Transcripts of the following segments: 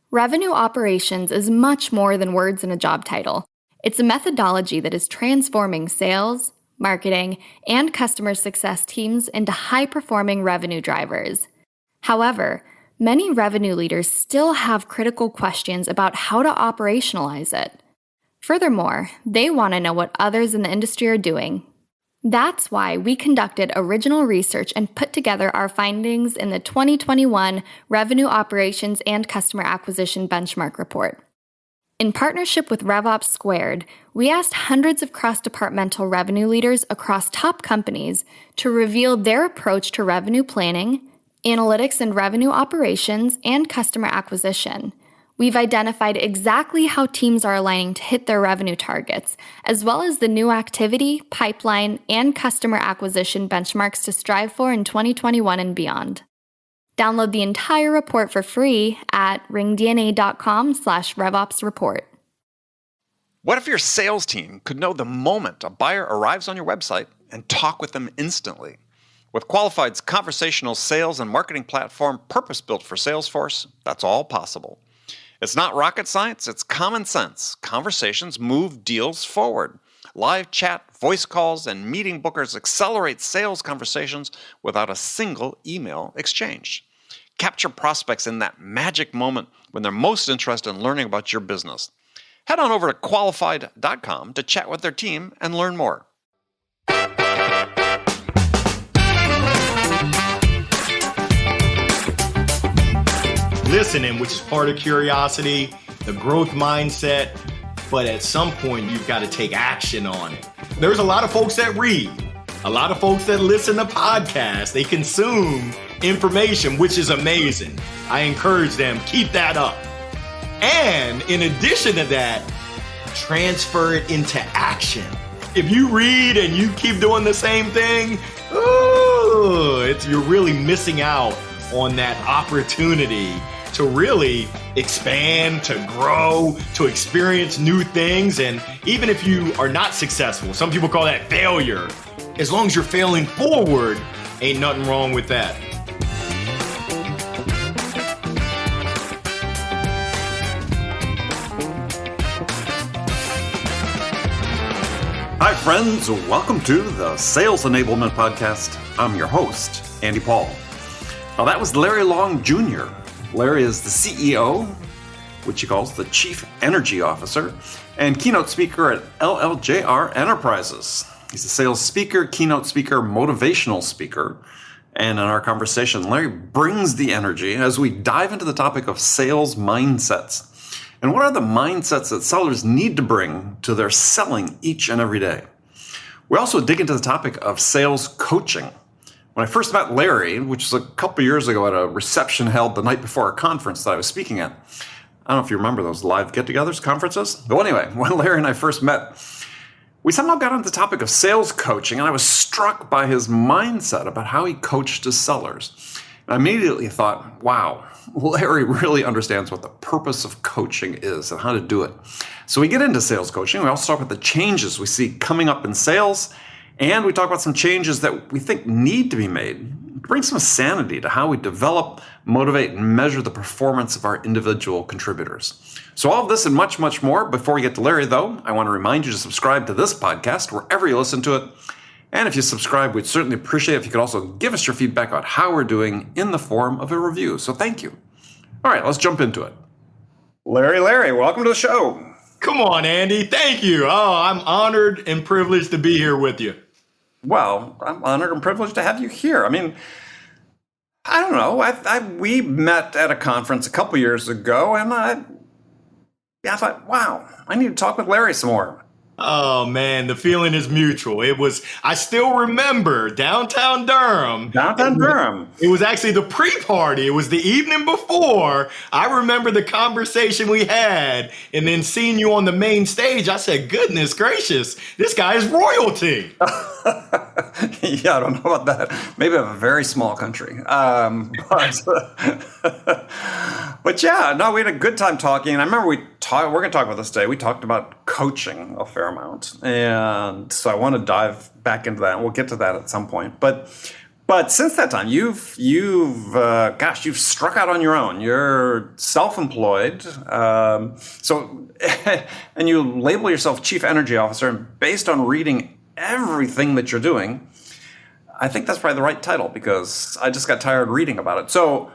Revenue operations is much more than words in a job title. It's a methodology that is transforming sales, marketing, and customer success teams into high-performing revenue drivers. However, many revenue leaders still have critical questions about how to operationalize it. Furthermore, they want to know what others in the industry are doing. That's why we conducted original research and put together our findings in the 2021 Revenue Operations and Customer Acquisition Benchmark Report. In partnership with RevOps Squared, we asked hundreds of cross-departmental revenue leaders across top companies to reveal their approach to revenue planning, analytics and revenue operations, and customer acquisition. We've identified exactly how teams are aligning to hit their revenue targets, as well as the new activity, pipeline, and customer acquisition benchmarks to strive for in 2021 and beyond. Download the entire report for free at ringDNA.com/RevOpsReport. What if your sales team could know the moment a buyer arrives on your website and talk with them instantly? With Qualified's conversational sales and marketing platform purpose-built for Salesforce, that's all possible. It's not rocket science, it's common sense. Conversations move deals forward. Live chat, voice calls, and meeting bookers accelerate sales conversations without a single email exchange. Capture prospects in that magic moment when they're most interested in learning about your business. Head on over to qualified.com to chat with their team and learn more. Listening, which is part of curiosity, the growth mindset, but at some point you've got to take action on it. There's a lot of folks that read, a lot of folks that listen to podcasts, they consume information, which is amazing. I encourage them, keep that up. And in addition to that, transfer it into action. If you read and you keep doing the same thing, you're really missing out on that opportunity to really expand, to grow, to experience new things. And even if you are not successful, some people call that failure. As long as you're failing forward, ain't nothing wrong with that. Hi, friends. Welcome to the Sales Enablement Podcast. I'm your host, Andy Paul. Now, that was Larry Long Jr. Larry is the CEO, which he calls the Chief Energy Officer, and keynote speaker at LLJR Enterprises. He's a sales speaker, keynote speaker, motivational speaker. And in our conversation, Larry brings the energy as we dive into the topic of sales mindsets. And what are the mindsets that sellers need to bring to their selling each and every day? We also dig into the topic of sales coaching. When I first met Larry, which was a couple years ago at a reception held the night before a conference that I was speaking at. I don't know if you remember those live get-togethers, conferences. But anyway, when Larry and I first met, we somehow got on the topic of sales coaching, and I was struck by his mindset about how he coached his sellers. And I immediately thought, wow, Larry really understands what the purpose of coaching is and how to do it. So we get into sales coaching. We also talk about the changes we see coming up in sales, and we talk about some changes that we think need to be made to bring some sanity to how we develop, motivate, and measure the performance of our individual contributors. So all of this and much, much more. Before we get to Larry, though, I want to remind you to subscribe to this podcast wherever you listen to it. And if you subscribe, we'd certainly appreciate it if you could also give us your feedback on how we're doing in the form of a review. So thank you. All right, let's jump into it. Larry, welcome to the show. Come on, Andy. Thank you. Oh, I'm honored and privileged to be here with you. Well, I'm honored and privileged to have you here. I mean, I don't know. We met at a conference a couple years ago, and I thought, wow, I need to talk with Larry some more. Oh, man, the feeling is mutual. I still remember downtown Durham. It was actually the pre-party. It was the evening before. I remember the conversation we had, and then seeing you on the main stage, I said, goodness gracious, this guy is royalty. Yeah, I don't know about that. Maybe I have a very small country. But yeah, no, we had a good time talking. And I remember we're going to talk about this today. We talked about coaching a fair amount. And so I want to dive back into that. And we'll get to that at some point. But But since that time, you've struck out on your own. You're self-employed, so and you label yourself Chief Energy Officer. And based on reading everything that you're doing, I think that's probably the right title because I just got tired reading about it. So,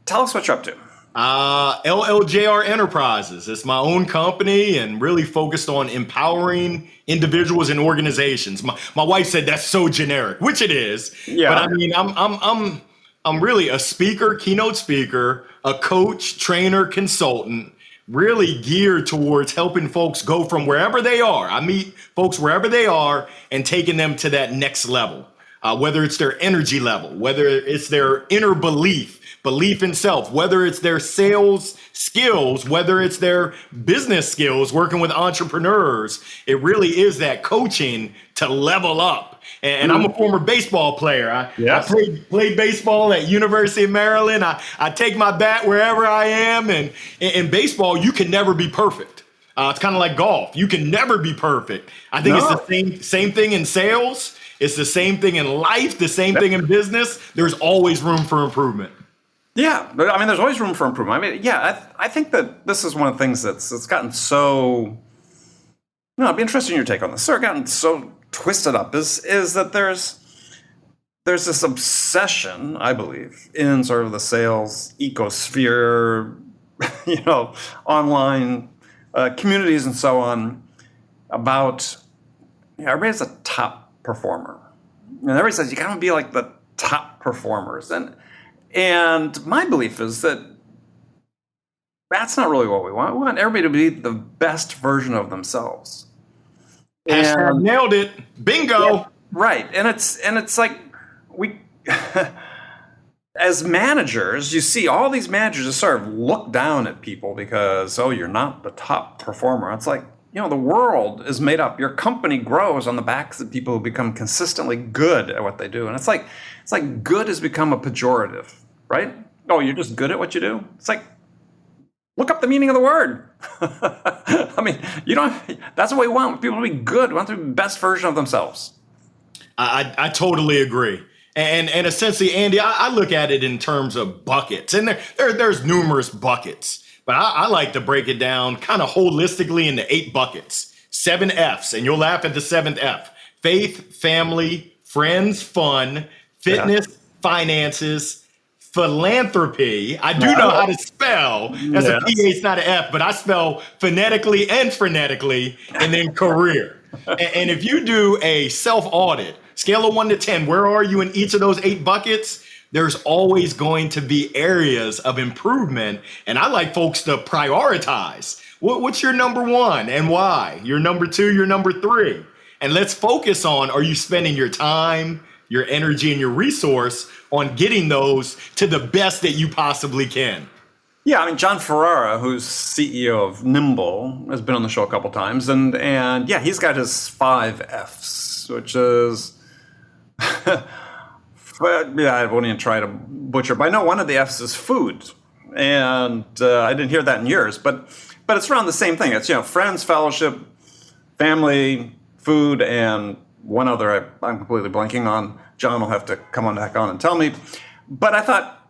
tell us what you're up to. LLJR Enterprises. It's my own company and really focused on empowering individuals and organizations. My wife said that's so generic, which it is. Yeah. But I mean, I'm really a speaker, keynote speaker, a coach, trainer, consultant, really geared towards helping folks go from wherever they are. I meet folks wherever they are and taking them to that next level, whether it's their energy level, whether it's their inner belief in self, whether it's their sales skills, whether it's their business skills, working with entrepreneurs. It really is that coaching to level up. And I'm a former baseball player. I played baseball at University of Maryland. I take my bat wherever I am. And in baseball, you can never be perfect. It's kind of like golf. You can never be perfect. I think it's the same thing in sales. It's the same thing in life, the same thing in business. There's always room for improvement. Yeah, but I mean, there's always room for improvement. I mean, yeah, I think that this is one of the things that's gotten so. No, I'd be interested in your take on this. Sort of gotten so twisted up is that there's this obsession, I believe, in sort of the sales ecosphere, online communities and so on, about everybody's a top performer, and everybody says you gotta be like the top performers, and my belief is that that's not really what we want. We want everybody to be the best version of themselves. And nailed it. Bingo. Yeah, right. And it's like we as managers, you see all these managers just sort of look down at people because, you're not the top performer. It's like, the world is made up. Your company grows on the backs of people who become consistently good at what they do. And it's like good has become a pejorative, right? Oh, you're just good at what you do? It's like, look up the meaning of the word. I mean, that's what we want. People to be good. We want them to be the best version of themselves. I totally agree. And essentially, Andy, I look at it in terms of buckets. And there's numerous buckets. But I like to break it down kind of holistically into 8 buckets, 7 F's, and you'll laugh at the 7th F: faith, family, friends, fun, fitness, finances, philanthropy. I do know how to spell. That's a PH, not an F, but I spell phonetically and frenetically, and then career. And if you do a self-audit, scale of 1 to 10, where are you in each of those 8 buckets? There's always going to be areas of improvement. And I like folks to prioritize. What's your number 1 and why? Your number 2, your number 3. And let's focus on, are you spending your time, your energy, and your resource on getting those to the best that you possibly can? Yeah, I mean, John Ferrara, who's CEO of Nimble, has been on the show a couple times. And yeah, he's got his 5 Fs, which is... But yeah, I won't even try to butcher. But I know one of the F's is food, and I didn't hear that in yours. But it's around the same thing. It's friends, fellowship, family, food, and one other I'm completely blanking on. John will have to come on back on and tell me. But I thought,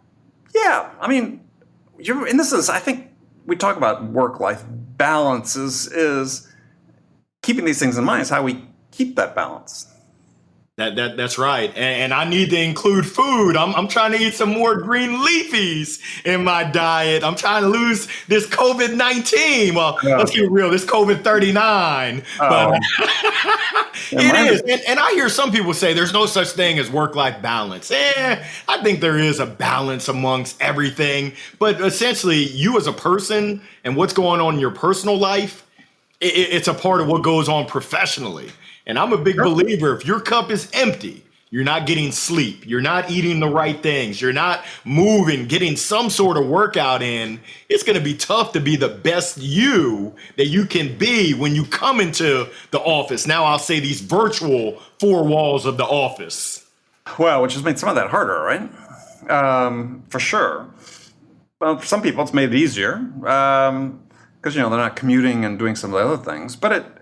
yeah, I mean, and this is, I think we talk about work-life balance is keeping these things in mind is how we keep that balance. That's right. And I need to include food. I'm trying to eat some more green leafies in my diet. I'm trying to lose this COVID-19. Well, let's get real. This COVID-39. But it is. And I hear some people say there's no such thing as work-life balance. I think there is a balance amongst everything. But essentially, you as a person and what's going on in your personal life, it's a part of what goes on professionally. And I'm a big believer, if your cup is empty, you're not getting sleep, you're not eating the right things, you're not moving, getting some sort of workout in, it's going to be tough to be the best you that you can be when you come into the office. Now I'll say these virtual 4 walls of the office. Well, which has made some of that harder, right? For sure. Well, for some people, it's made it easier because, they're not commuting and doing some of the other things. But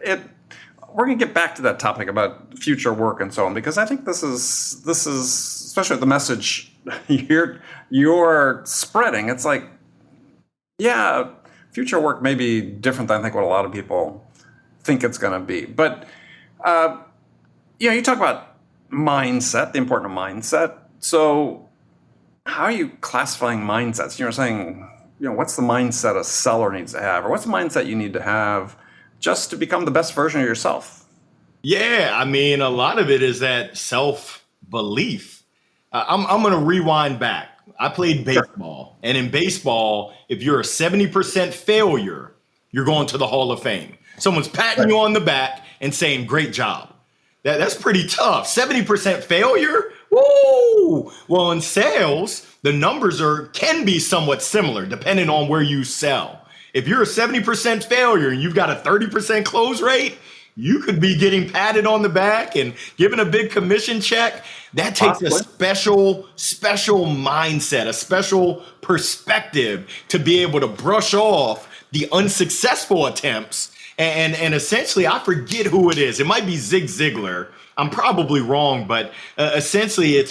we're going to get back to that topic about future work and so on, because I think this is especially the message you're spreading. It's like, yeah, future work may be different than I think what a lot of people think it's going to be. But you talk about mindset, the importance of mindset. So how are you classifying mindsets? You're saying, what's the mindset a seller needs to have, or what's the mindset you need to have just to become the best version of yourself? Yeah, I mean, a lot of it is that self-belief. I'm going to rewind back. I played baseball, and in baseball, if you're a 70% failure, you're going to the Hall of Fame. Someone's patting you on the back and saying, great job. That's pretty tough. 70% failure? Woo! Well, in sales, the numbers can be somewhat similar depending on where you sell. If you're a 70% failure and you've got a 30% close rate, you could be getting patted on the back and given a big commission check. That takes a special mindset, a special perspective to be able to brush off the unsuccessful attempts. And essentially, I forget who it is. It might be Zig Ziglar. I'm probably wrong, but essentially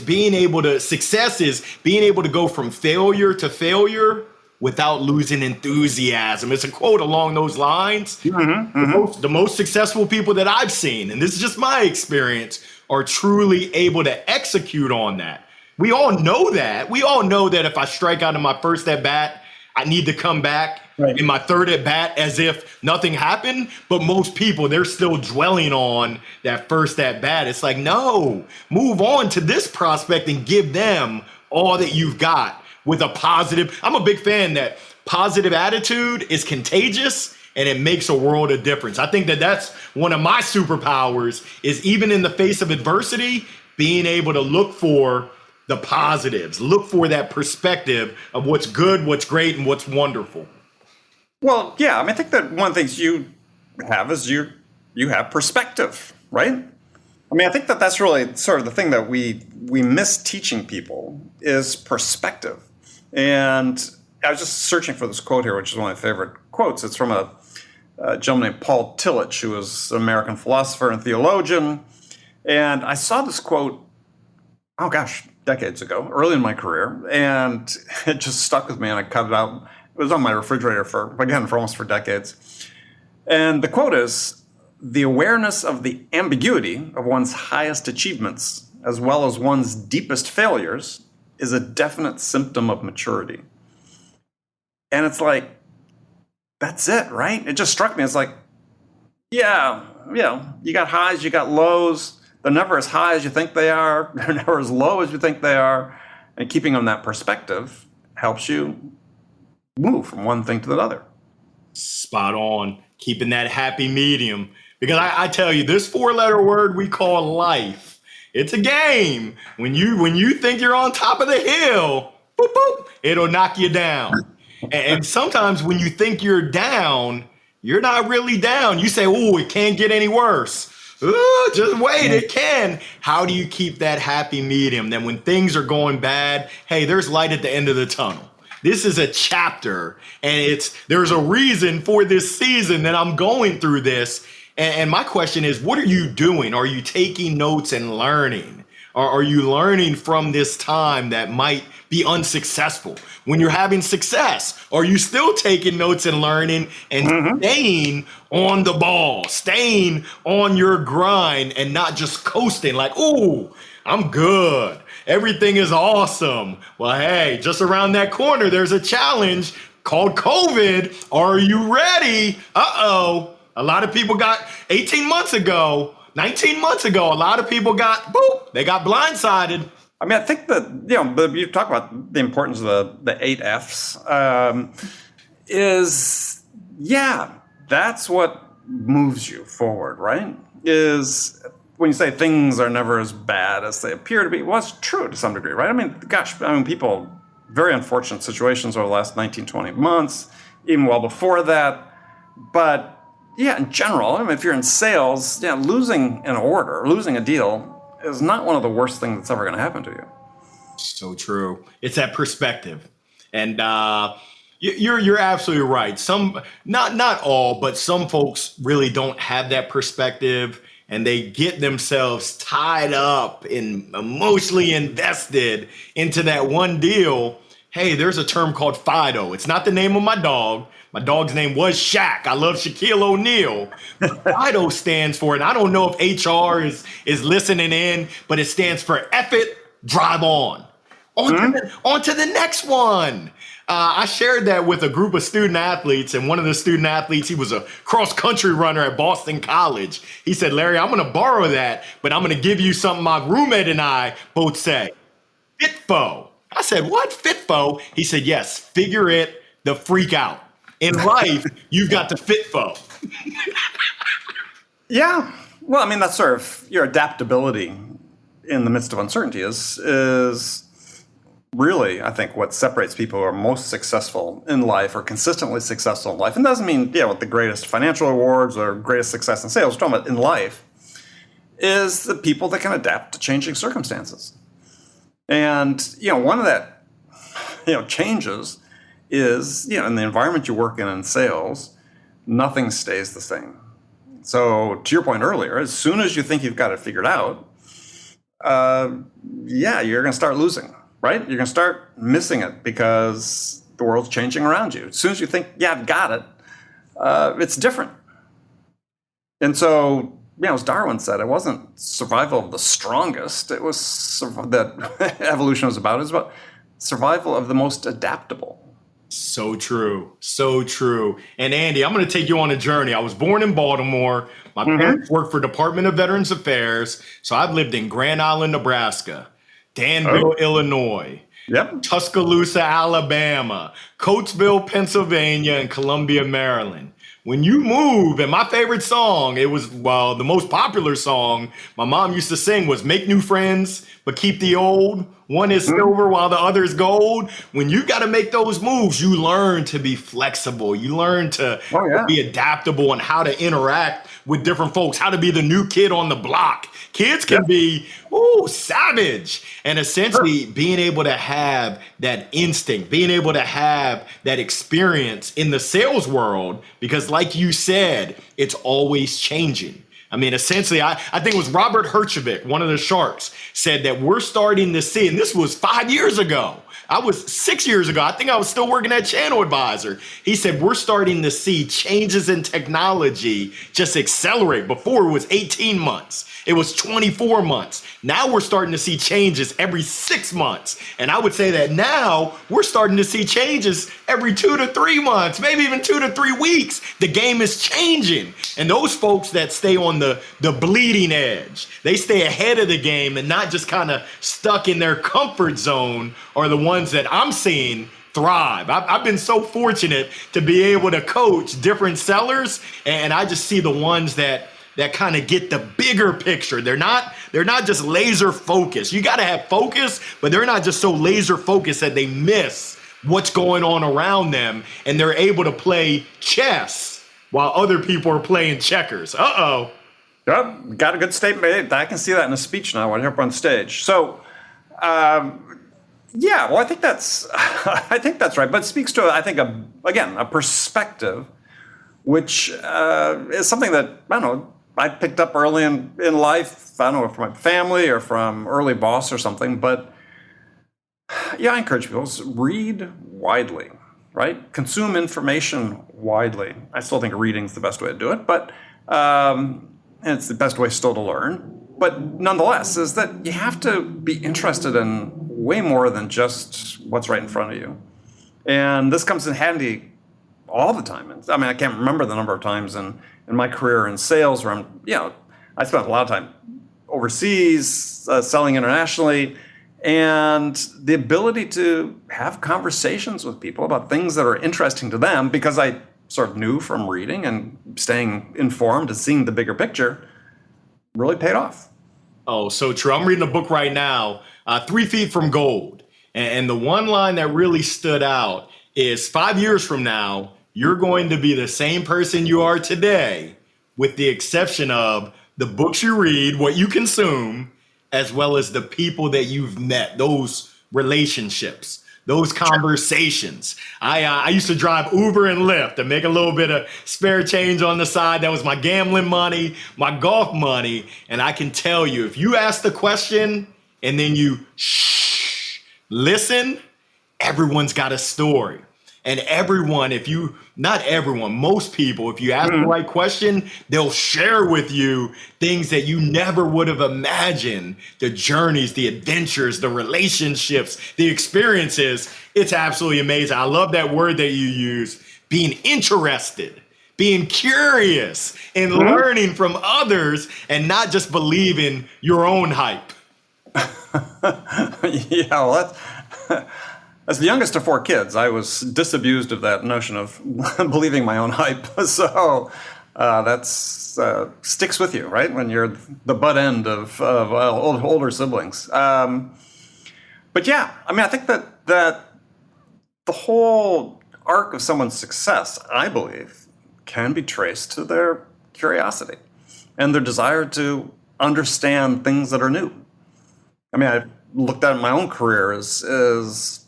success is being able to go from failure to failure without losing enthusiasm. It's a quote along those lines. The most successful people that I've seen, and this is just my experience, are truly able to execute on that. We all know that. We all know that if I strike out in my first at bat, I need to come back in my third at bat as if nothing happened. But most people, they're still dwelling on that first at bat. It's like, no, move on to this prospect and give them all that you've got with a positive. I'm a big fan that positive attitude is contagious and it makes a world of difference. I think that that's one of my superpowers, is even in the face of adversity, being able to look for the positives, look for that perspective of what's good, what's great, and what's wonderful. Well, yeah, I mean, I think that one of the things you have is you have perspective, right? I mean, I think that that's really sort of the thing that we miss teaching people is perspective. And I was just searching for this quote here, which is one of my favorite quotes. It's from a gentleman named Paul Tillich, who was an American philosopher and theologian. And I saw this quote, decades ago, early in my career, and it just stuck with me, and I cut it out. It was on my refrigerator for almost decades. And the quote is, "The awareness of the ambiguity of one's highest achievements, as well as one's deepest failures, is a definite symptom of maturity." And it's like, that's it, right? It just struck me. It's like, you got highs, you got lows. They're never as high as you think they are. They're never as low as you think they are. And keeping on that perspective helps you move from one thing to the other. Spot on. Keeping that happy medium. Because I tell you, this 4-letter word we call life, it's a game. When you think you're on top of the hill, boop, boop, it'll knock you down. And sometimes when you think you're down, you're not really down. You say, oh, it can't get any worse. Ooh, just wait, it can. How do you keep that happy medium? Then when things are going bad, hey, there's light at the end of the tunnel. This is a chapter, and there's a reason for this season that I'm going through this. And my question is, what are you doing? Are you taking notes and learning? Or are you learning from this time that might be unsuccessful? When you're having success, are you still taking notes and learning and staying on the ball, staying on your grind and not just coasting like, ooh, I'm good. Everything is awesome. Well, hey, just around that corner, there's a challenge called COVID. Are you ready? Uh-oh. A lot of people got 18 months ago, 19 months ago, a lot of people they got blindsided. I mean, I think that, you talk about the importance of the 8 F's, that's what moves you forward, right? Is when you say things are never as bad as they appear to be, well, it's true to some degree, right? I mean, people, very unfortunate situations over the last 19, 20 months, even well before that. But yeah, in general, I mean, if you're in sales, losing an order, losing a deal is not one of the worst things that's ever going to happen to you. So true. It's that perspective. And You're absolutely right. Some, not all, but some folks really don't have that perspective, and they get themselves tied up and emotionally invested into that one deal. Hey, there's a term called FIDO. It's not the name of my dog. My dog's name was Shaq. I love Shaquille O'Neal. But FIDO stands for, and I don't know if HR is listening in, but it stands for F it, drive on. On to the next one. I shared that with a group of student athletes, and one of the student athletes, he was a cross-country runner at Boston College. He said, Larry, I'm going to borrow that, but I'm going to give you something my roommate and I both say. FITFO. I said, what? FITFO? He said, yes, figure it the freak out. In life, you've got to FITFO. Yeah. Well, I mean, that's sort of your adaptability in the midst of uncertainty is really, I think, what separates people who are most successful in life or consistently successful in life. And doesn't mean, with the greatest financial awards or greatest success in sales, we're talking about in life, is the people that can adapt to changing circumstances. And, one of that, changes is, in the environment you work in sales, nothing stays the same. So to your point earlier, as soon as you think you've got it figured out, you're going to start losing. Right? You're going to start missing it because the world's changing around you. As soon as you think, I've got it, it's different. And so, as Darwin said, it wasn't survival of the strongest. It was that evolution was about. It was about survival of the most adaptable. So true. So true. And Andy, I'm going to take you on a journey. I was born in Baltimore. My parents worked for Department of Veterans Affairs. So I've lived in Grand Island, Nebraska, Danville, Illinois, Tuscaloosa, Alabama, Coatesville, Pennsylvania, and Columbia, Maryland. When you move, and my favorite song, it was, the most popular song my mom used to sing was Make New Friends, but Keep the Old. One is silver while the other is gold. When you got to make those moves, you learn to be flexible. You learn to be adaptable and how to interact with different folks, how to be the new kid on the block. Kids can be, savage. And essentially being able to have that instinct, being able to have that experience in the sales world, because like you said, it's always changing. I mean, essentially, I think it was Robert Herjavec, one of the Sharks, said that we're starting to see, and this was 5 years ago. I was 6 years ago. I think I was still working at Channel Advisor. He said, we're starting to see changes in technology just accelerate. Before it was 18 months. It was 24 months. Now we're starting to see changes every 6 months. And I would say that now we're starting to see changes every 2 to 3 months, maybe even 2 to 3 weeks. The game is changing. And those folks that stay on the bleeding edge, they stay ahead of the game and not just kind of stuck in their comfort zone, are the ones that I'm seeing thrive. I've been so fortunate to be able to coach different sellers, and I just see the ones that kind of get the bigger picture. They're not just laser focused. You got to have focus, but they're not just so laser focused that they miss what's going on around them, and they're able to play chess while other people are playing checkers. Uh-oh. Yep, got a good statement. I can see that in a speech now when you're up on stage. So, I think that's right. But it speaks to, I think, a perspective, which is something that, I don't know, I picked up early in life. I don't know, from my family or from early boss or something. But I encourage people to read widely, right? Consume information widely. I still think reading is the best way to do it, but and it's the best way still to learn. But nonetheless, is that you have to be interested in way more than just what's right in front of you. And this comes in handy all the time. I mean, I can't remember the number of times in my career in sales where I spent a lot of time overseas, selling internationally, and the ability to have conversations with people about things that are interesting to them, because I sort of knew from reading and staying informed and seeing the bigger picture, really paid off. Oh, so true. I'm reading a book right now, 3 Feet from Gold. And the one line that really stood out is 5 years from now, you're going to be the same person you are today, with the exception of the books you read, what you consume, as well as the people that you've met, those relationships. those conversations. I used to drive Uber and Lyft and make a little bit of spare change on the side. That was my gambling money, my golf money. And I can tell you, if you ask the question and then you listen, everyone's got a story. And everyone, not everyone, most people, if you ask the right question, they'll share with you things that you never would have imagined. The journeys, the adventures, the relationships, the experiences. It's absolutely amazing. I love that word that you use, being interested, being curious, and learning from others and not just believing your own hype. Yeah, well, as the youngest of 4 kids, I was disabused of that notion of believing my own hype. So that sticks with you, right? When you're the butt end of older siblings. But yeah, I mean, I think that the whole arc of someone's success, I believe, can be traced to their curiosity and their desire to understand things that are new. I mean, I looked at my own career as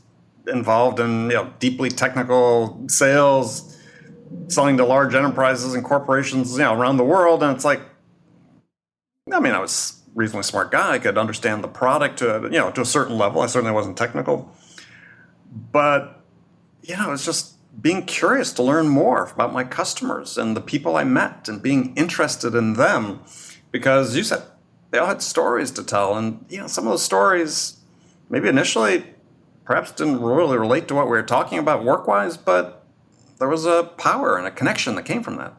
involved in deeply technical sales, selling to large enterprises and corporations around the world, and it's like, I mean, I was a reasonably smart guy. I could understand the product to a certain level. I certainly wasn't technical, but it's just being curious to learn more about my customers and the people I met and being interested in them, because you said they all had stories to tell, and some of those stories maybe initially perhaps didn't really relate to what we were talking about work-wise, but there was a power and a connection that came from that.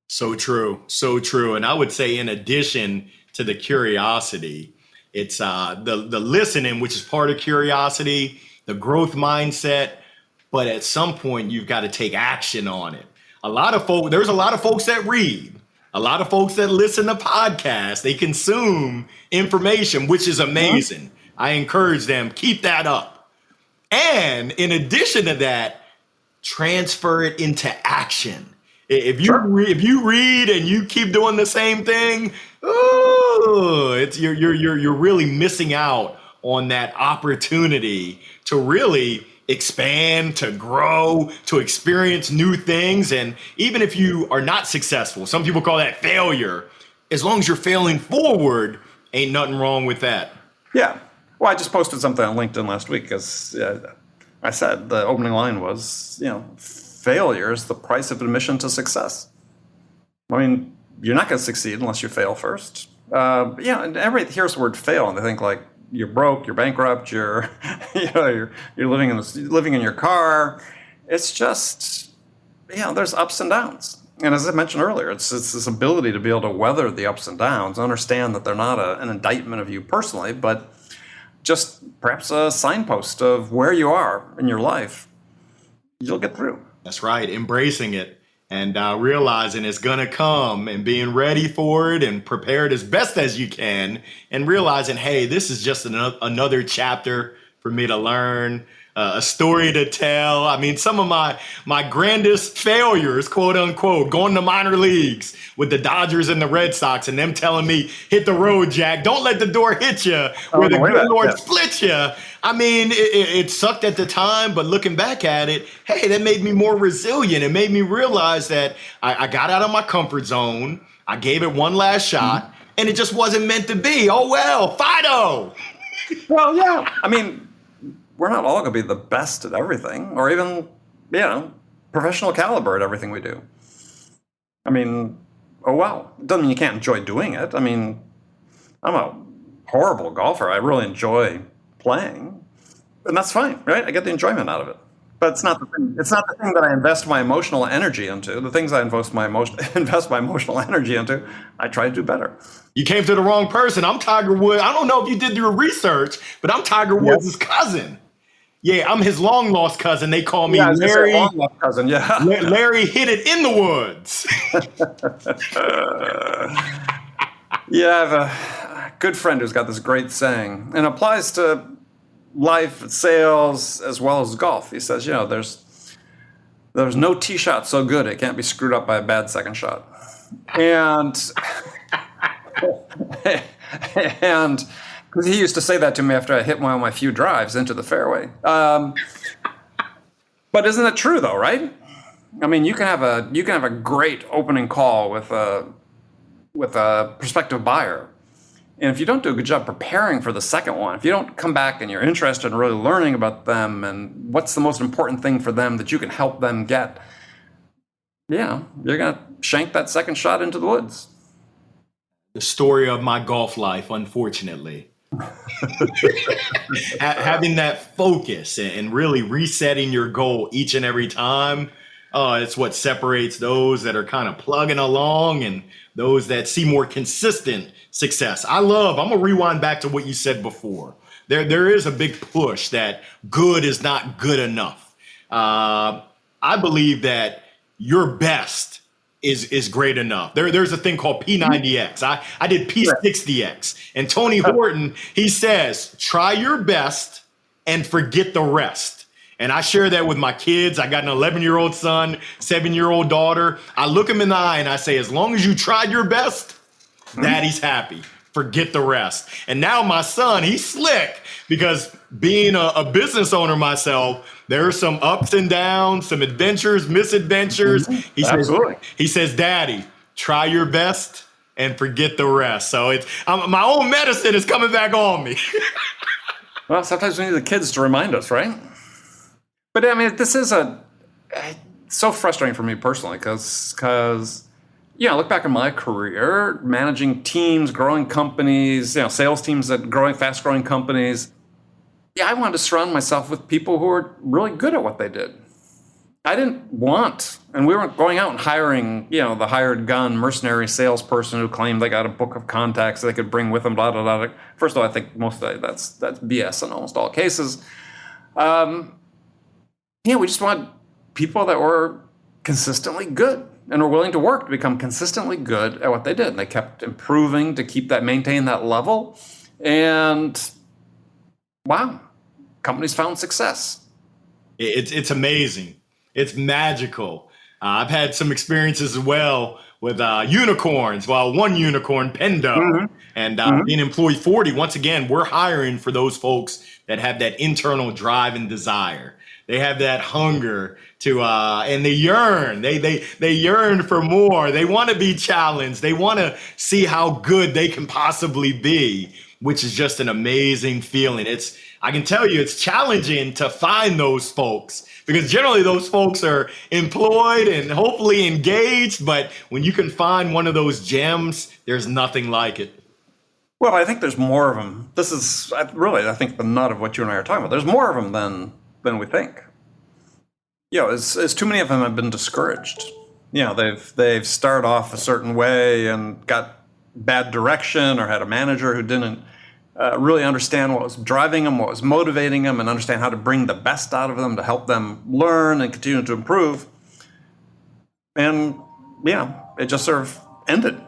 So true, so true. And I would say, in addition to the curiosity, it's the listening, which is part of curiosity, the growth mindset. But at some point, you've got to take action on it. There's a lot of folks that read, a lot of folks that listen to podcasts, they consume information, which is amazing. I encourage them, keep that up. And in addition to that, transfer it into action. If you read and you keep doing the same thing, you're really missing out on that opportunity to really expand, to grow, to experience new things. And even if you are not successful, some people call that failure. As long as you're failing forward, ain't nothing wrong with that. Yeah. Well, I just posted something on LinkedIn last week because I said the opening line was, failure is the price of admission to success. I mean, you're not going to succeed unless you fail first. And everybody hears the word fail and they think like you're broke, you're bankrupt, you're living in your car. It's just, there's ups and downs. And as I mentioned earlier, it's this ability to be able to weather the ups and downs, understand that they're not an indictment of you personally, but just perhaps a signpost of where you are in your life. You'll get through. That's right. Embracing it and realizing it's going to come and being ready for it and prepared as best as you can and realizing, hey, this is just another chapter for me to learn, a story to tell. I mean, some of my grandest failures, quote unquote, going to minor leagues with the Dodgers and the Red Sox and them telling me, hit the road, Jack. Don't let the door hit you where the good Lord splits you. I mean, it sucked at the time, but looking back at it, hey, that made me more resilient. It made me realize that I got out of my comfort zone. I gave it one last shot and it just wasn't meant to be. Oh, well, Fido. Well, yeah. I mean, we're not all going to be the best at everything or even, professional caliber at everything we do. I mean, oh, well, it doesn't mean you can't enjoy doing it. I mean, I'm a horrible golfer. I really enjoy playing, and that's fine, right? I get the enjoyment out of it. But it's not the thing. It's not the thing that I invest my emotional energy into. The things I invest my emotional energy into, I try to do better. You came to the wrong person. I'm Tiger Woods. I don't know if you did your research, but I'm Tiger Woods' cousin. Yeah, I'm his long lost cousin. They call me Larry. Long lost cousin. Yeah, Larry hit it in the woods. Yeah, I have a good friend who's got this great saying, and it applies to life, sales, as well as golf. He says, there's no tee shot so good it can't be screwed up by a bad second shot. And Because he used to say that to me after I hit one of my few drives into the fairway. But isn't it true though, right? I mean, you can have a great opening call with a prospective buyer, and if you don't do a good job preparing for the second one, if you don't come back and you're interested in really learning about them and what's the most important thing for them that you can help them get, you're gonna shank that second shot into the woods. The story of my golf life, unfortunately. Having that focus and really resetting your goal each and every time, it's what separates those that are kind of plugging along and those that see more consistent success. I'm gonna rewind back to what you said before. There is a big push that good is not good enough. I believe that your best is great enough. There's a thing called P90X. I did P60X. And Tony Horton, he says, try your best and forget the rest. And I share that with my kids. I got an 11-year-old son, 7-year-old daughter. I look them in the eye and I say, as long as you tried your best, daddy's happy. Forget the rest. And now my son, he's slick because being a business owner myself, there are some ups and downs, some adventures, misadventures. He says, Daddy, try your best and forget the rest. So my own medicine is coming back on me. Well, sometimes we need the kids to remind us, right? But I mean, this is so frustrating for me personally because I look back on my career, managing teams, growing companies, sales teams that fast growing companies. I wanted to surround myself with people who were really good at what they did. I didn't want, and we weren't going out and hiring, the hired gun mercenary salesperson who claimed they got a book of contacts they could bring with them, blah, blah, blah. First of all, I think most of that's BS in almost all cases. We just want people that were consistently good and were willing to work to become consistently good at what they did. And they kept improving to maintain that level. And wow, companies found success. It's amazing. It's magical. I've had some experiences as well with unicorns. Well, one unicorn, Pendo, and being employee 40. Once again, we're hiring for those folks that have that internal drive and desire. They have that hunger to, and they yearn. They yearn for more. They want to be challenged. They want to see how good they can possibly be, which is just an amazing feeling. I can tell you, it's challenging to find those folks because generally those folks are employed and hopefully engaged. But when you can find one of those gems, there's nothing like it. Well, I think there's more of them. This is really, I think, the nut of what you and I are talking about. There's more of them than we think. As too many of them have been discouraged. They've started off a certain way and got bad direction or had a manager who didn't really understand what was driving them, what was motivating them, and understand how to bring the best out of them to help them learn and continue to improve. And it just sort of ended.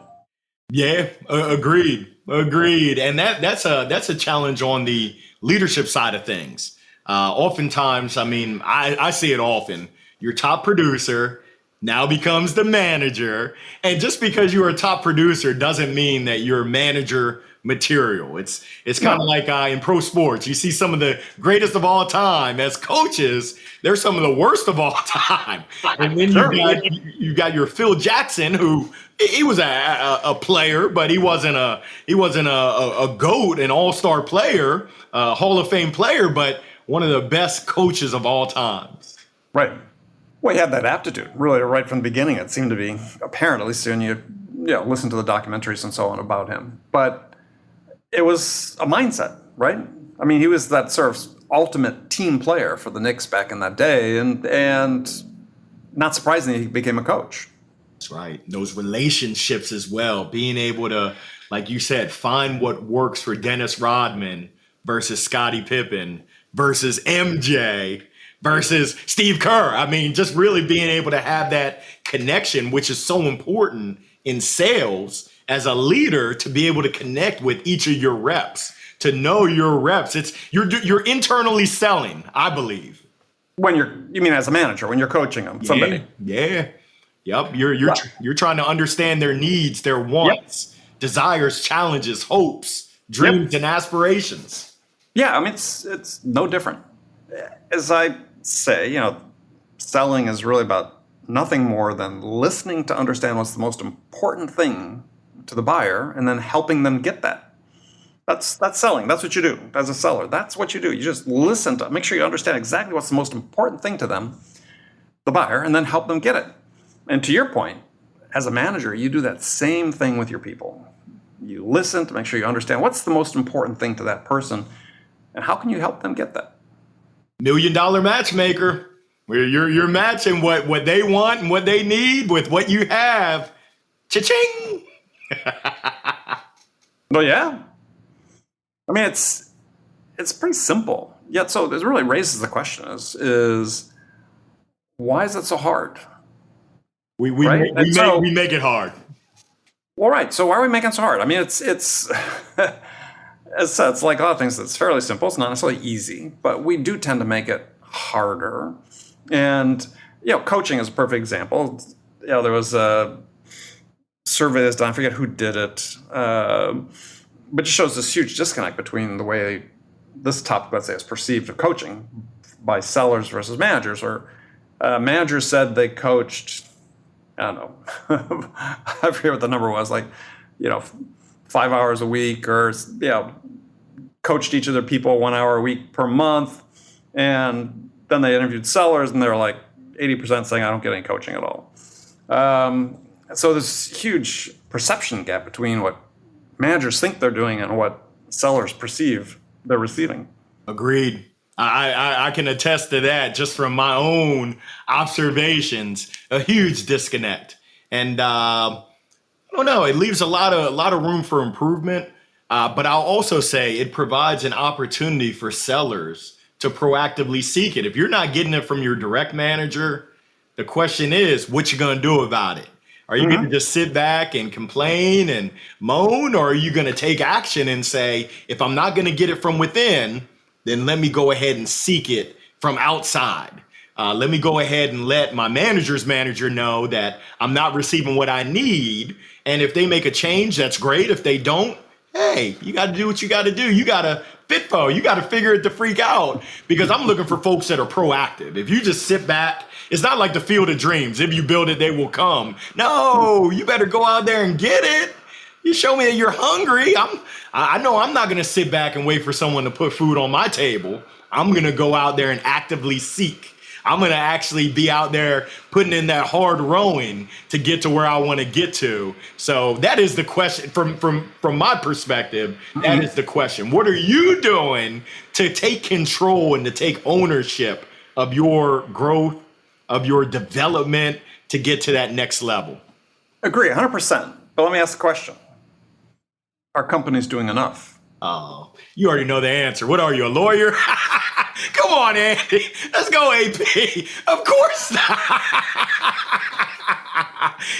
Yeah, agreed. And that's a challenge on the leadership side of things. Oftentimes, I see it often. Your top producer now becomes the manager. And just because you're a top producer doesn't mean that you're manager material. It's kind of like in pro sports. You see some of the greatest of all time as coaches. They're some of the worst of all time. And then you got your Phil Jackson, who he was a player, but he wasn't a GOAT, an all-star player, a Hall of Fame player, but one of the best coaches of all times. Right. Well, he had that aptitude, really, right from the beginning. It seemed to be apparent, at least when you listen to the documentaries and so on about him. But it was a mindset, right? I mean, he was that sort of ultimate team player for the Knicks back in that day, and not surprisingly, he became a coach. That's right. Those relationships as well, being able to, like you said, find what works for Dennis Rodman versus Scottie Pippen versus MJ versus Steve Kerr. I mean, just really being able to have that connection, which is so important in sales as a leader, to be able to connect with each of your reps, to know your reps. You're internally selling, I believe. You mean as a manager, when you're coaching them, somebody? Yeah. Yep. You're trying to understand their needs, their wants, desires, challenges, hopes, dreams and aspirations. Yeah, I mean, it's no different. As I say, selling is really about nothing more than listening to understand what's the most important thing to the buyer and then helping them get that. That's selling. That's what you do as a seller. That's what you do. You just listen to, make sure you understand exactly what's the most important thing to them, the buyer, and then help them get it. And to your point, as a manager, you do that same thing with your people. You listen to make sure you understand what's the most important thing to that person and how can you help them get that. $1 million matchmaker, where you're matching what they want and what they need with what you have. Cha-ching! Well, yeah. I mean, it's pretty simple. Yeah, so it really raises the question is why is it so hard? We Right? make it hard. Well, right. So why are we making it so hard? I mean, it's as I said, it's like a lot of things that's fairly simple. It's not necessarily easy, but we do tend to make it harder. And, coaching is a perfect example. There was a survey that's done, I forget who did it, but it shows this huge disconnect between the way this topic, let's say, is perceived of coaching by sellers versus managers, or managers said they coached, I don't know, I forget what the number was, 5 hours a week, or, coached each of their people 1 hour a week per month. And then they interviewed sellers and they were like 80% saying, I don't get any coaching at all. So there's huge perception gap between what managers think they're doing and what sellers perceive they're receiving. Agreed. I can attest to that just from my own observations, a huge disconnect. And I don't know, it leaves a lot of room for improvement. But I'll also say it provides an opportunity for sellers to proactively seek it. If you're not getting it from your direct manager, the question is, what you going to do about it? Are you going to just sit back and complain and moan, or are you going to take action and say, if I'm not going to get it from within, then let me go ahead and seek it from outside. Let me go ahead and let my manager's manager know that I'm not receiving what I need. And if they make a change, that's great. If they don't, hey, you got to do what you got to do. You got to you got to figure it the freak out, because I'm looking for folks that are proactive. If you just sit back, it's not like the Field of Dreams. If you build it, they will come. No, you better go out there and get it. You show me that you're hungry. I know I'm not going to sit back and wait for someone to put food on my table. I'm going to go out there and actively seek. I'm going to actually be out there putting in that hard rowing to get to where I want to get to. So that is the question from my perspective. That is the question. What are you doing to take control and to take ownership of your growth, of your development to get to that next level? Agree, 100%. But let me ask the question. Are companies doing enough? Oh, you already know the answer. What are you, a lawyer? Come on, Andy. Let's go, AP. Of course not.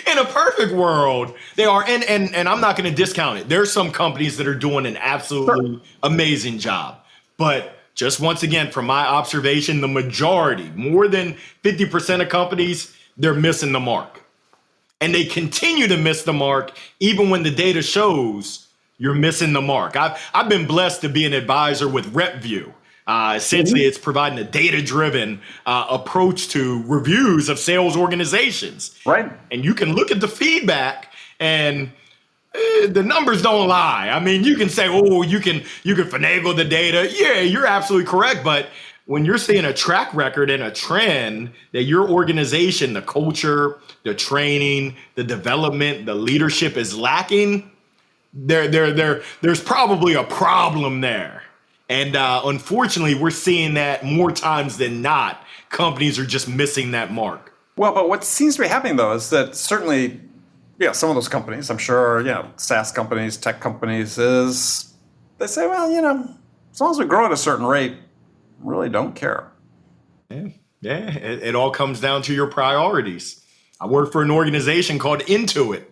In a perfect world, they are. And I'm not going to discount it. There's some companies that are doing an absolutely amazing job. But just once again, from my observation, the majority, more than 50% of companies, they're missing the mark. And they continue to miss the mark even when the data shows you're missing the mark. I've been blessed to be an advisor with RepView. Essentially, it's providing a data-driven approach to reviews of sales organizations. Right. And you can look at the feedback, and the numbers don't lie. I mean, you can say, oh, you can finagle the data. Yeah, you're absolutely correct. But when you're seeing a track record and a trend that your organization, the culture, the training, the development, the leadership is lacking, there's probably a problem there. And unfortunately, we're seeing that more times than not. Companies are just missing that mark. Well, but what seems to be happening, though, is that certainly, some of those companies, I'm sure, SaaS companies, tech companies, they say, well, as long as we grow at a certain rate, really don't care. Yeah, it all comes down to your priorities. I work for an organization called Intuit,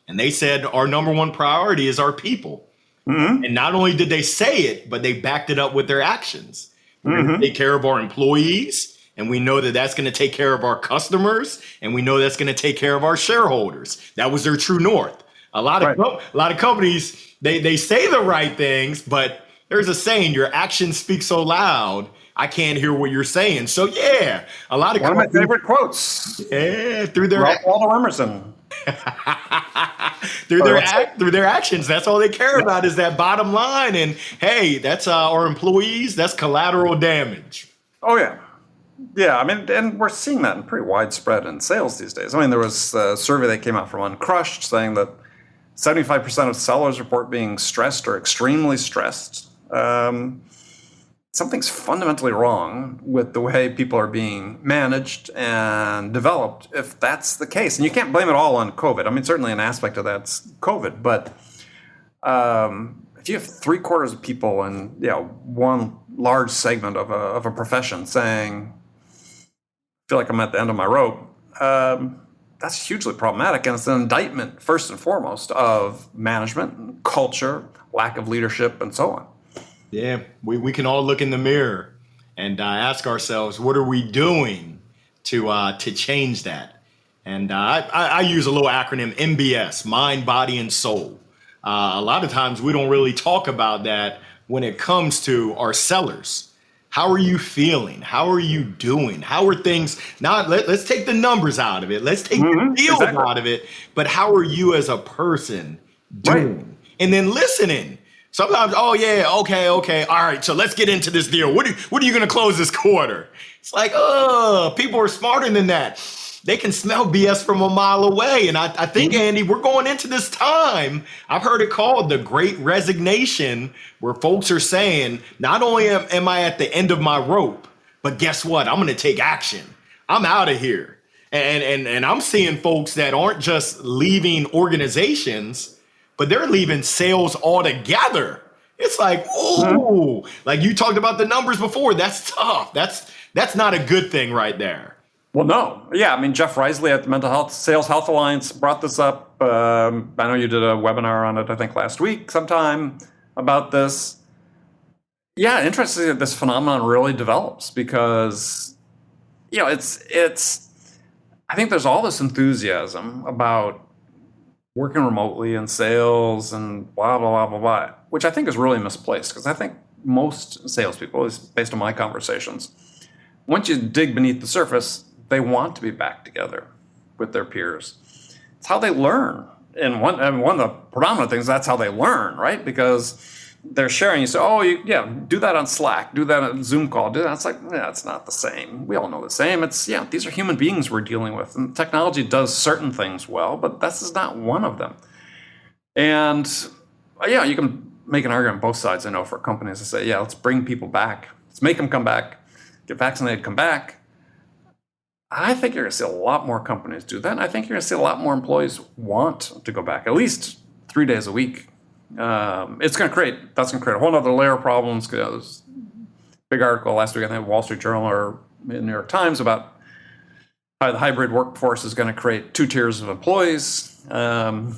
and they said our number one priority is our people. Mm-hmm. And not only did they say it, but they backed it up with their actions. We're going to take care of our employees, and we know that that's going to take care of our customers, and we know that's going to take care of our shareholders. That was their true north. A lot of Right. a lot of companies, they say the right things, but there's a saying, your actions speak so loud, I can't hear what you're saying. So yeah, a lot of One of my companies, favorite quotes, yeah, through their Ralph Waldo Emerson. Sorry, what's that? through their actions, that's all they care about is that bottom line. And hey, that's our employees. That's collateral damage. Oh, yeah. Yeah, I mean, and we're seeing that in pretty widespread in sales these days. I mean, there was a survey that came out from Uncrushed saying that 75% of sellers report being stressed or extremely stressed. Something's fundamentally wrong with the way people are being managed and developed if that's the case. And you can't blame it all on COVID. I mean, certainly an aspect of that's COVID, but if you have 3/4 of people in one large segment of a profession saying, I feel like I'm at the end of my rope, that's hugely problematic. And it's an indictment, first and foremost, of management, culture, lack of leadership, and so on. Yeah, we can all look in the mirror and ask ourselves, what are we doing to change that? And I use a little acronym, MBS, mind, body, and soul. A lot of times we don't really talk about that when it comes to our sellers. How are you feeling? How are you doing? How are things? Now, let's take the numbers out of it. Let's take the deals out of it. But how are you as a person doing? Right. And then listening. Sometimes, oh yeah, okay, all right. So let's get into this deal. What are you going to close this quarter? It's like, people are smarter than that. They can smell BS from a mile away. And I think, Andy, we're going into this time. I've heard it called the Great Resignation, where folks are saying, not only am I at the end of my rope, but guess what? I'm going to take action. I'm out of here. And I'm seeing folks that aren't just leaving organizations, but they're leaving sales altogether. It's like, ooh, like you talked about the numbers before. That's tough. That's not a good thing right there. Well, no. Yeah, I mean, Jeff Risley at the Mental Health Sales Health Alliance brought this up. I know you did a webinar on it, I think, last week sometime about this. Yeah, interesting that this phenomenon really develops because, it's. I think there's all this enthusiasm about working remotely in sales and blah, blah, blah, blah, blah, which I think is really misplaced because I think most salespeople, at least based on my conversations, once you dig beneath the surface, they want to be back together with their peers. It's how they learn. And one of the predominant things, that's how they learn, right? Because they're sharing. You say, do that on Slack, do that on Zoom call, do that. It's like, it's not the same. We all know the same. It's, these are human beings we're dealing with. And technology does certain things well, but this is not one of them. And you can make an argument on both sides, I know, for companies to say, let's bring people back. Let's make them come back, get vaccinated, come back. I think you're going to see a lot more companies do that. And I think you're going to see a lot more employees want to go back, at least 3 days a week. That's going to create a whole other layer of problems. There's a big article last week, I think, Wall Street Journal or New York Times about how the hybrid workforce is going to create 2 tiers of employees. And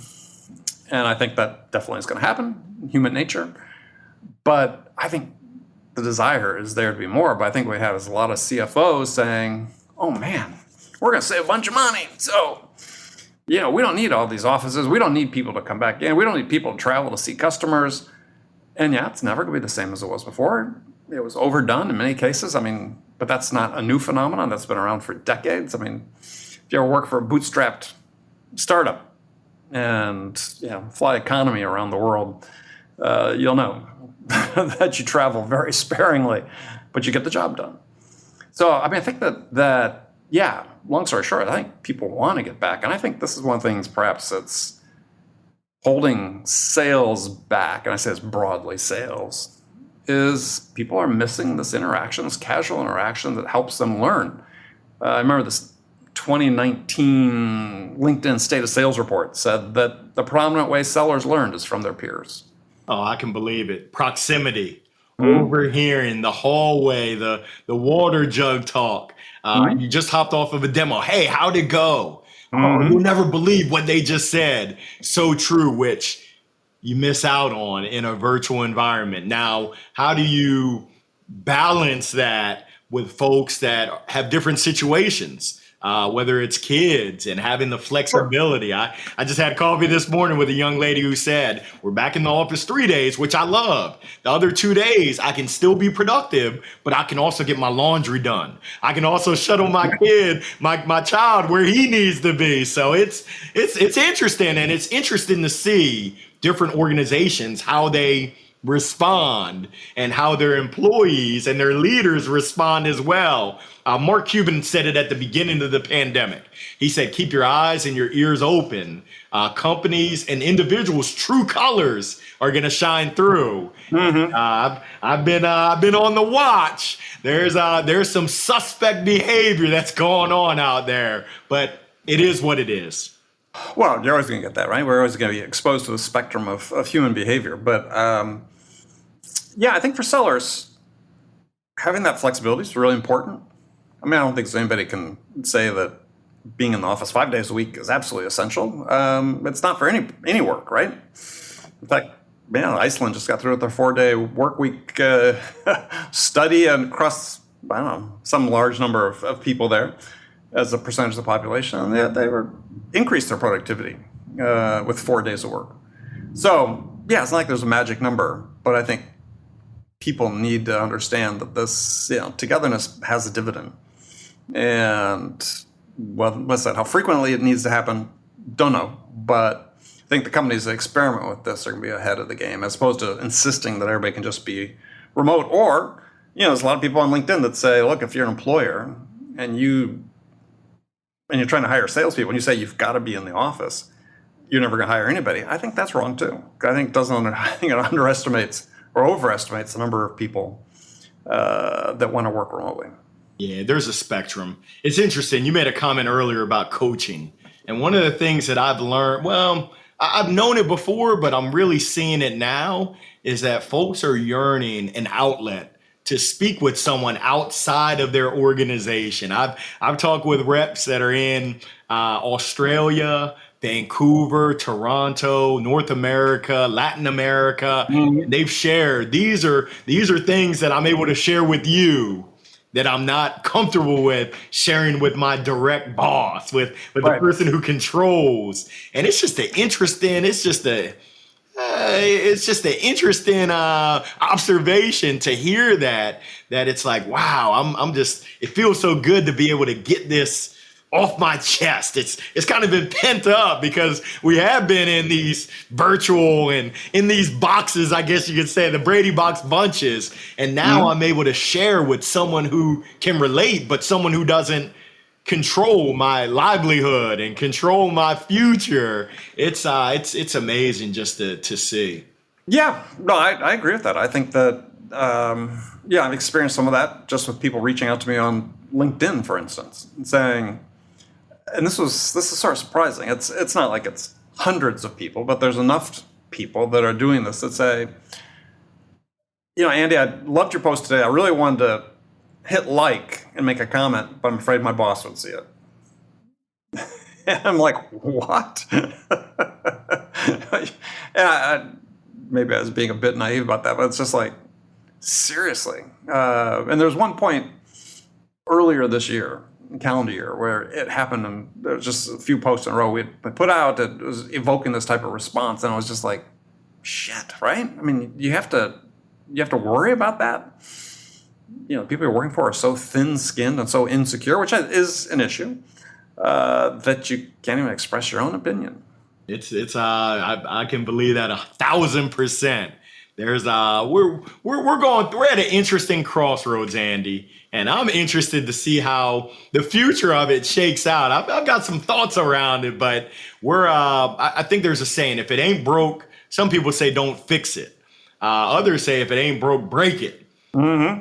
I think that definitely is going to happen, human nature. But I think the desire is there to be more. But I think what we have is a lot of CFOs saying, oh man, we're going to save a bunch of money. So, we don't need all these offices. We don't need people to come back in. We don't need people to travel to see customers. And it's never going to be the same as it was before. It was overdone in many cases. I mean, but that's not a new phenomenon. That's been around for decades. I mean, if you ever work for a bootstrapped startup and fly economy around the world, you'll know that you travel very sparingly, but you get the job done. So, I mean, I think that long story short, I think people want to get back. And I think this is one of the things perhaps that's holding sales back, and I say it's broadly sales, is people are missing this interaction, this casual interaction that helps them learn. I remember this 2019 LinkedIn State of Sales report said that the prominent way sellers learned is from their peers. Oh, I can believe it. Proximity. Overhearing the hallway, the water jug talk. You just hopped off of a demo. Hey, how'd it go? Oh, you'll never believe what they just said. So true, which you miss out on in a virtual environment. Now, how do you balance that with folks that have different situations? whether it's kids and having the flexibility. I just had coffee this morning with a young lady who said, we're back in the office 3 days, which I love. The other 2 days, I can still be productive, but I can also get my laundry done. I can also shuttle my kid, my child where he needs to be. So it's interesting, and it's interesting to see different organizations, how they respond and how their employees and their leaders respond as well. Mark Cuban said it at the beginning of the pandemic. He said, keep your eyes and your ears open. Companies and individuals' true colors are going to shine through. I've been on the watch. There's some suspect behavior that's going on out there, but it is what it is. Well, you're always going to get that, right? We're always going to be exposed to the spectrum of human behavior. But yeah, I think for sellers, having that flexibility is really important. I mean, I don't think anybody can say that being in the office 5 days a week is absolutely essential. It's not for any work, right? In fact, Iceland just got through with their 4-day work week study and across, I don't know, some large number of people there as a percentage of the population. And they were increased their productivity with 4 days of work. So, yeah, it's not like there's a magic number, but I think people need to understand that this, togetherness has a dividend. And, well, what's that? How frequently it needs to happen, don't know. But I think the companies that experiment with this are going to be ahead of the game, as opposed to insisting that everybody can just be remote. Or, there's a lot of people on LinkedIn that say, look, if you're an employer and you're trying to hire salespeople and you say you've got to be in the office, you're never going to hire anybody. I think that's wrong too. I think it underestimates or overestimates the number of people that want to work remotely. Yeah, there's a spectrum. It's interesting. You made a comment earlier about coaching. And one of the things that I've learned, well, I've known it before, but I'm really seeing it now, is that folks are yearning an outlet to speak with someone outside of their organization. I've talked with reps that are in Australia, Vancouver, Toronto, North America, Latin America. Mm-hmm. They've shared, these are things that I'm able to share with you that I'm not comfortable with sharing with my direct boss, with the person who controls. And it's just an interesting interesting observation to hear that it's like, wow, it feels so good to be able to get this off my chest. It's kind of been pent up because we have been in these virtual and in these boxes, I guess you could say, the Brady Box bunches. And now I'm able to share with someone who can relate, but someone who doesn't control my livelihood and control my future. It's amazing just to see. Yeah, no, I agree with that. I think that, I've experienced some of that just with people reaching out to me on LinkedIn, for instance, and saying, and this is sort of surprising. It's not like it's hundreds of people, but there's enough people that are doing this that say, Andy, I loved your post today. I really wanted to hit like and make a comment, but I'm afraid my boss would see it. And I'm like, what? Maybe I was being a bit naive about that, but it's just like, seriously. And there's one point earlier this year, calendar year, where it happened, and there was just a few posts in a row we put out that was evoking this type of response, and I was just like, shit, right? I mean, you have to worry about that. People you're working for are so thin-skinned and so insecure, which is an issue, that you can't even express your own opinion. I can believe that 1,000%. There's we're at an interesting crossroads, Andy, and I'm interested to see how the future of it shakes out. I've got some thoughts around it, but I think there's a saying: if it ain't broke, some people say don't fix it. Others say if it ain't broke, break it,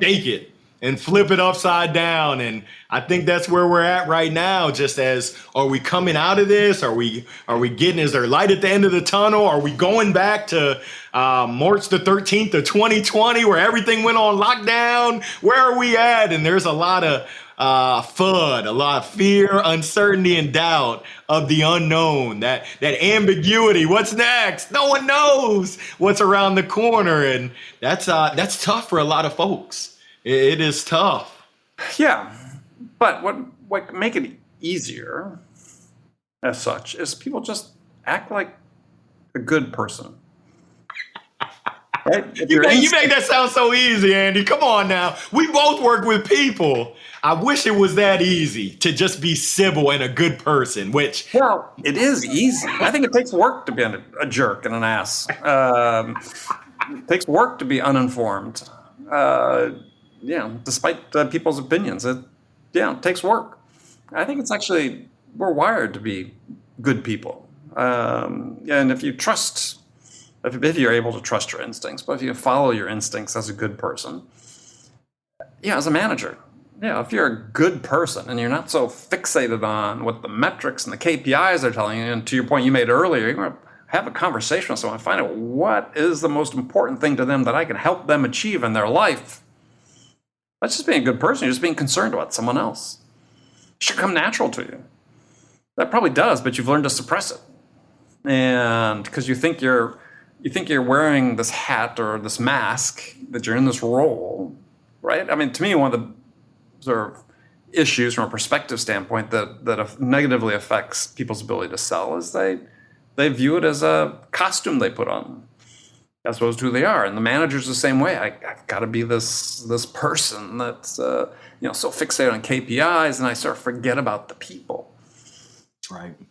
take it, and flip it upside down. And I think that's where we're at right now. Just as, are we coming out of this? Are we getting, is there light at the end of the tunnel? Are we going back to March the 13th of 2020 where everything went on lockdown? Where are we at? And there's a lot of FUD, a lot of fear, uncertainty, and doubt of the unknown, that ambiguity. What's next? No one knows what's around the corner. And that's tough for a lot of folks. It is tough. Yeah. But what make it easier as such is people just act like a good person. Right? You make that sound so easy, Andy. Come on now. We both work with people. I wish it was that easy to just be civil and a good person, which... Well, it is easy. I think it takes work to be a jerk and an ass. It takes work to be uninformed. Despite people's opinions. It takes work. I think it's actually, we're wired to be good people. And if you trust... If you're able to trust your instincts, but if you follow your instincts as a good person, as a manager, if you're a good person and you're not so fixated on what the metrics and the KPIs are telling you, and to your point you made earlier, you're going to have a conversation with someone, find out what is the most important thing to them that I can help them achieve in their life. That's just being a good person. You're just being concerned about someone else. It should come natural to you. That probably does, but you've learned to suppress it. And because you think you're wearing this hat or this mask, that you're in this role, right? I mean, to me, one of the sort of issues from a perspective standpoint that negatively affects people's ability to sell is they view it as a costume they put on, as opposed to who they are. And the manager's the same way. I've got to be this person that's so fixated on KPIs, and I sort of forget about the people.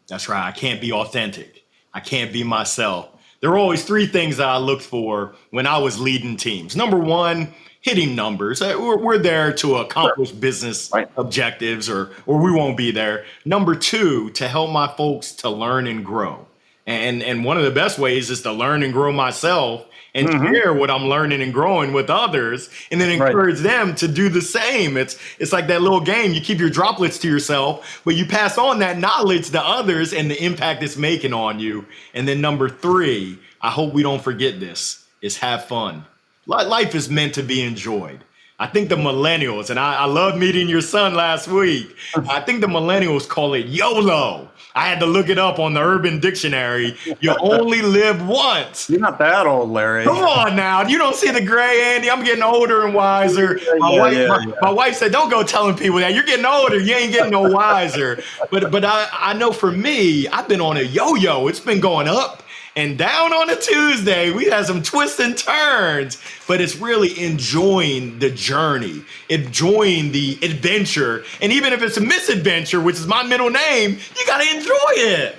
That's right. I can't be authentic. I can't be myself. There were always three things that I looked for when I was leading teams. Number one, hitting numbers. We're there to accomplish business objectives, or we won't be there. Number two, to help my folks to learn and grow. And one of the best ways is to learn and grow myself and share what I'm learning and growing with others, and then encourage them to do the same. It's like that little game. You keep your droplets to yourself, but you pass on that knowledge to others and the impact it's making on you. And then number three, I hope we don't forget this, is have fun. Life is meant to be enjoyed. I think the millennials, and I love meeting your son last week, I think the millennials call it YOLO. I had to look it up on the Urban Dictionary. You only live once. You're not that old, Larry. Come on now. You don't see the gray, Andy. I'm getting older and wiser. My wife said, don't go telling people that. You're getting older. You ain't getting no wiser. But I know for me, I've been on a yo-yo. It's been going up and down on a Tuesday. We had some twists and turns, but it's really enjoying the journey, enjoying the adventure. And even if it's a misadventure, which is my middle name, you got to enjoy it.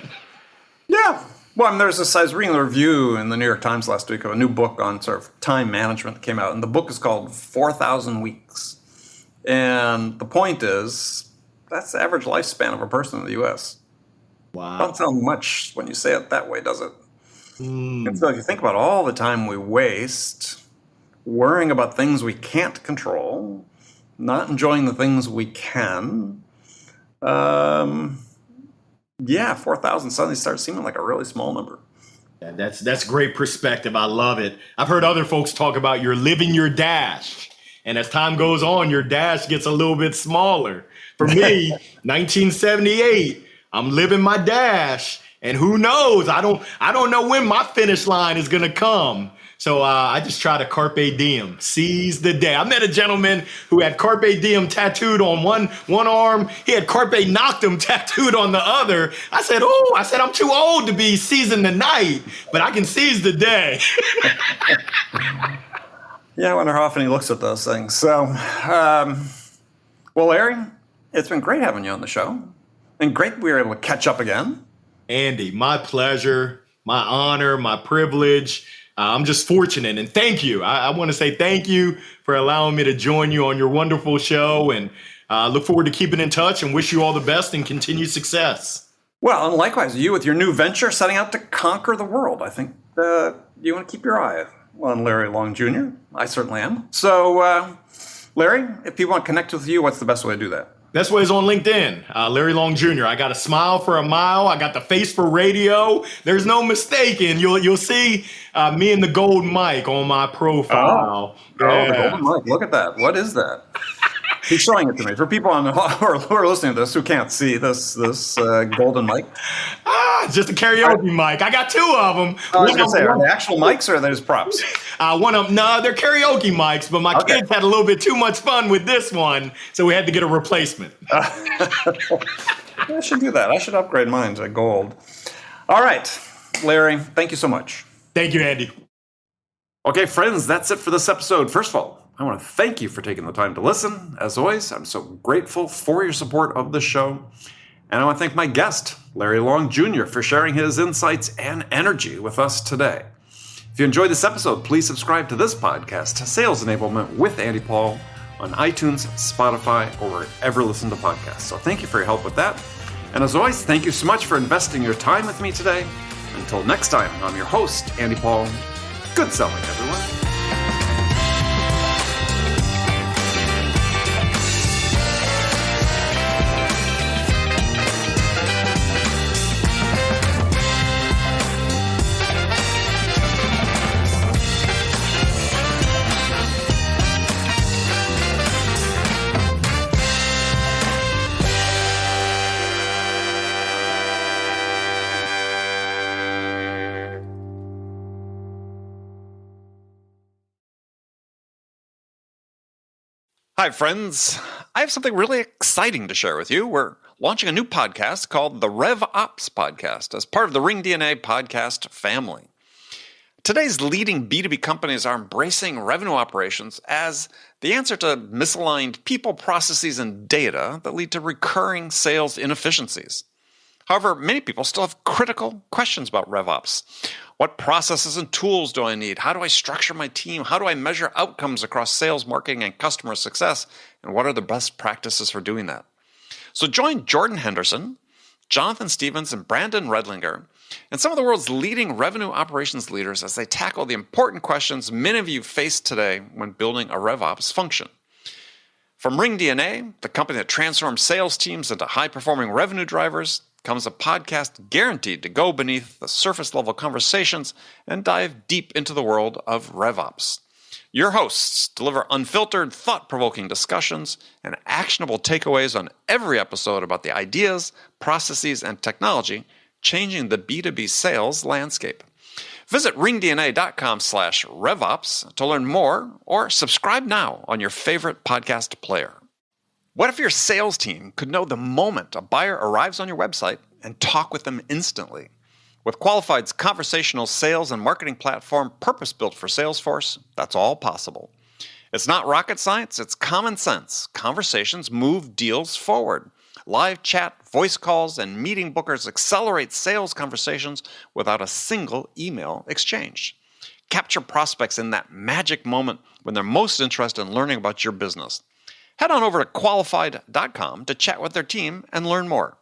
Yeah. Well, I was reading the review in the New York Times last week of a new book on sort of time management that came out. And the book is called 4,000 Weeks. And the point is, that's the average lifespan of a person in the U.S. Wow. Don't sound much when you say it that way, does it? And so if you think about all the time we waste worrying about things we can't control, not enjoying the things we can, 4,000 suddenly starts seeming like a really small number. Yeah, that's great perspective. I love it. I've heard other folks talk about you're living your dash. And as time goes on, your dash gets a little bit smaller. For me, 1978, I'm living my dash. And who knows? I don't know when my finish line is going to come. So I just try to carpe diem, seize the day. I met a gentleman who had carpe diem tattooed on one arm. He had carpe noctem tattooed on the other. I said, I'm too old to be seizing the night, but I can seize the day. Yeah, I wonder how often he looks at those things. So, well, Larry, it's been great having you on the show. And great we were able to catch up again. Andy, my pleasure, my honor, my privilege. I'm just fortunate, and thank you. I want to say thank you for allowing me to join you on your wonderful show, and look forward to keeping in touch and wish you all the best and continued success. Well, and likewise, you with your new venture setting out to conquer the world. I think you want to keep your eye on Larry Long Jr. I certainly am. So, Larry, if people want to connect with you, what's the best way to do that? Best way is on LinkedIn, Larry Long Jr. I got a smile for a mile. I got the face for radio. There's no mistaking. You'll see me and the gold mic on my profile. The golden mic. Look at that. What is that? He's showing it to me. For people who are listening to this who can't see this golden mic. It's just a karaoke mic. I got two of them. I was going to say, are they actual mics or are they just props? One of them, no, they're karaoke mics, but my kids had a little bit too much fun with this one, so we had to get a replacement. I should do that. I should upgrade mine to gold. All right, Larry, thank you so much. Thank you, Andy. Okay, friends, that's it for this episode. First of all, I want to thank you for taking the time to listen. As always, I'm so grateful for your support of the show. And I want to thank my guest, Larry Long Jr., for sharing his insights and energy with us today. If you enjoyed this episode, please subscribe to this podcast, Sales Enablement with Andy Paul, on iTunes, Spotify, or wherever you listen to podcasts. So thank you for your help with that. And as always, thank you so much for investing your time with me today. Until next time, I'm your host, Andy Paul. Good selling, everyone. Hi, friends. I have something really exciting to share with you. We're launching a new podcast called the RevOps Podcast as part of the ringDNA podcast family. Today's leading B2B companies are embracing revenue operations as the answer to misaligned people, processes, and data that lead to recurring sales inefficiencies. However, many people still have critical questions about RevOps. What processes and tools do I need? How do I structure my team? How do I measure outcomes across sales, marketing, and customer success? And what are the best practices for doing that? So join Jordan Henderson, Jonathan Stevens, and Brandon Redlinger, and some of the world's leading revenue operations leaders as they tackle the important questions many of you face today when building a RevOps function. From ringDNA, the company that transforms sales teams into high-performing revenue drivers, comes a podcast guaranteed to go beneath the surface-level conversations and dive deep into the world of RevOps. Your hosts deliver unfiltered, thought-provoking discussions and actionable takeaways on every episode about the ideas, processes, and technology changing the B2B sales landscape. Visit ringdna.com/RevOps to learn more or subscribe now on your favorite podcast player. What if your sales team could know the moment a buyer arrives on your website and talk with them instantly? With Qualified's conversational sales and marketing platform purpose-built for Salesforce, that's all possible. It's not rocket science, it's common sense. Conversations move deals forward. Live chat, voice calls, and meeting bookers accelerate sales conversations without a single email exchange. Capture prospects in that magic moment when they're most interested in learning about your business. Head on over to qualified.com to chat with their team and learn more.